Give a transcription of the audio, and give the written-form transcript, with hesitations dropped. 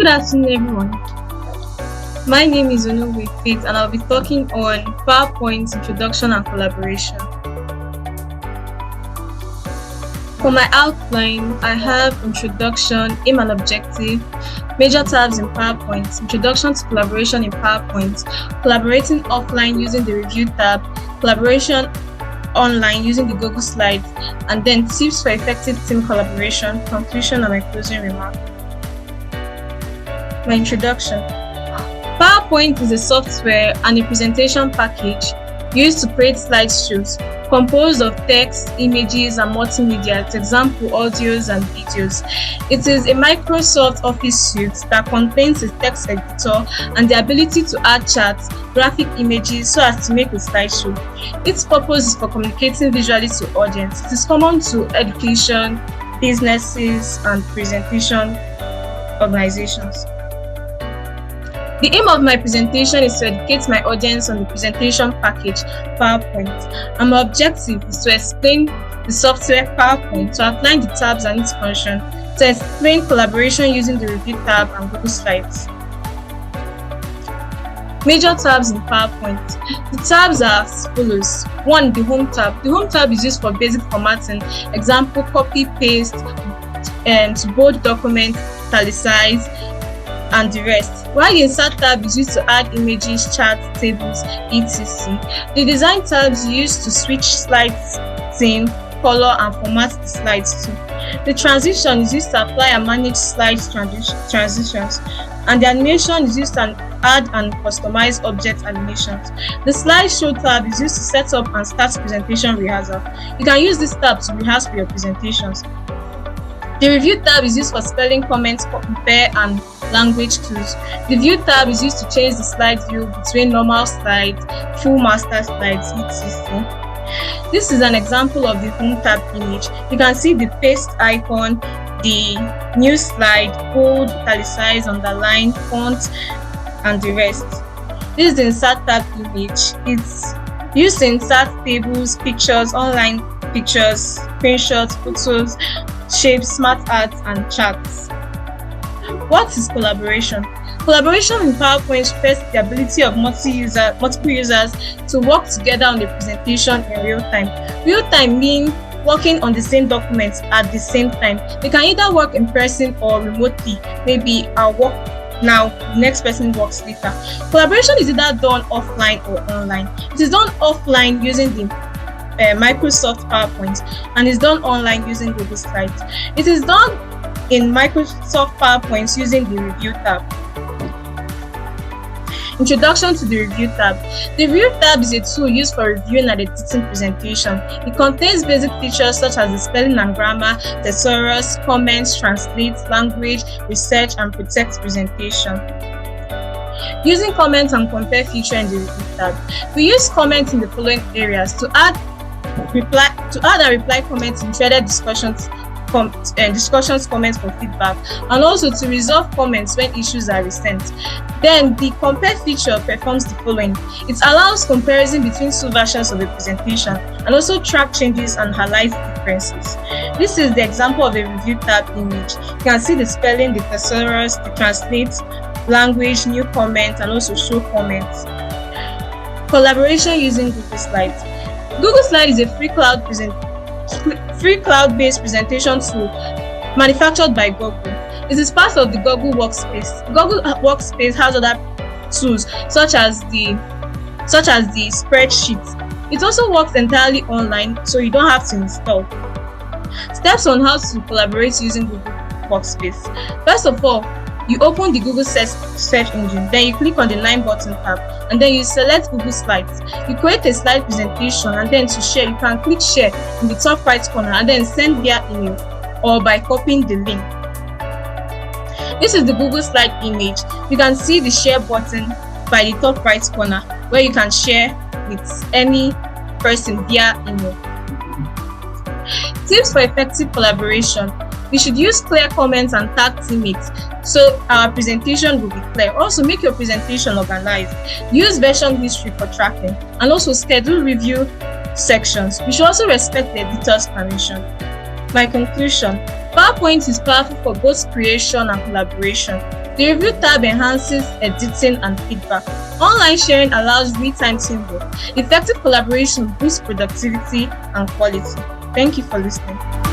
Good afternoon, everyone. My name is Onunwe Faith, and I'll be talking on PowerPoint introduction and collaboration. For my outline, I have introduction, aim and objective, major tabs in PowerPoint, introduction to collaboration in PowerPoint, collaborating offline using the review tab, collaboration online using the Google Slides, and then tips for effective team collaboration, conclusion, and my closing remark. My introduction. PowerPoint is a software and a presentation package used to create slideshows composed of text, images, and multimedia, for example, audios and videos. It is a Microsoft Office suite that contains a text editor and the ability to add charts, graphic images so as to make a slideshow. Its purpose is for communicating visually to audience. It is common to education, businesses, and presentation organizations. The aim of my presentation is to educate my audience on the presentation package, PowerPoint, and my objective is to explain the software PowerPoint, to outline the tabs and its function, to explain collaboration using the review tab and Google Slides. Major tabs in PowerPoit. The tabs are as follows. 1. The Home tab. The Home tab is used for basic formatting, example, copy, paste, to bold documents, italicize, and the rest. While the Insert tab is used to add images, charts, tables, etc. The Design tab is used to switch slides, theme, color, and format the slides too. The Transition is used to apply and manage slides transitions, and the Animation is used to add and customize object animations. The Slideshow tab is used to set up and start presentation rehearsal. You can use this tab to rehearse for your presentations. The Review tab is used for spelling, comments, compare, and language clues. The View tab is used to change the slide view between normal slides, full master slides, etc. This is an example of the Home tab image. You can see the paste icon, the new slide, bold, italicize, underline, font, and the rest. This is the Insert tab image. It's used to insert tables, pictures, online pictures, screenshots, photos, shapes, smart art, and charts. What is collaboration? Collaboration in PowerPoint refers to the ability of multiple users to work together on the presentation in real time. Real time means working on the same documents at the same time. They can either work in person or remotely. Maybe I'll work now, the next person works later. Collaboration is either done offline or online. It is done offline using the Microsoft PowerPoint and is done online using Google Slides. It is done in Microsoft PowerPoint using the Review tab. Introduction to the Review tab. The Review tab is a tool used for reviewing and editing presentation. It contains basic features such as the spelling and grammar, thesaurus, comments, translate, language, research, and protect presentation. Using comment and compare feature in the Review tab. We use comments in the following areas: to add and reply comments in threaded discussions, comments for feedback, and also to resolve comments when issues are resent. Then the compare feature performs the following. It allows comparison between two versions of a presentation and also track changes and highlight differences. This is the example of a Review tab image. You can see the spelling, the thesaurus, the translate, language, new comments, and also show comments. Collaboration using Google Slides. Google Slides is a free cloud-based presentation tool manufactured by Google. It is part of the Google Workspace. Google Workspace has other tools such as the spreadsheet. It also works entirely online, so you don't have to install. Steps on how to collaborate using Google Workspace. First of all, you open the Google search engine, then you click on the Line button tab, and then you select Google Slides. You create a slide presentation, and then to share, you can click share in the top right corner and then send via email or by copying the link. This is the Google Slide image. You can see the share button by the top right corner where you can share with any person via email. Tips for effective collaboration. We should use clear comments and tag teammates so our presentation will be clear. Also, make your presentation organized. Use version history for tracking and also schedule review sections. We should also respect the editor's permission. My conclusion: PowerPoint is powerful for both creation and collaboration. The Review tab enhances editing and feedback. Online sharing allows real-time teamwork. Effective collaboration boosts productivity and quality. Thank you for listening.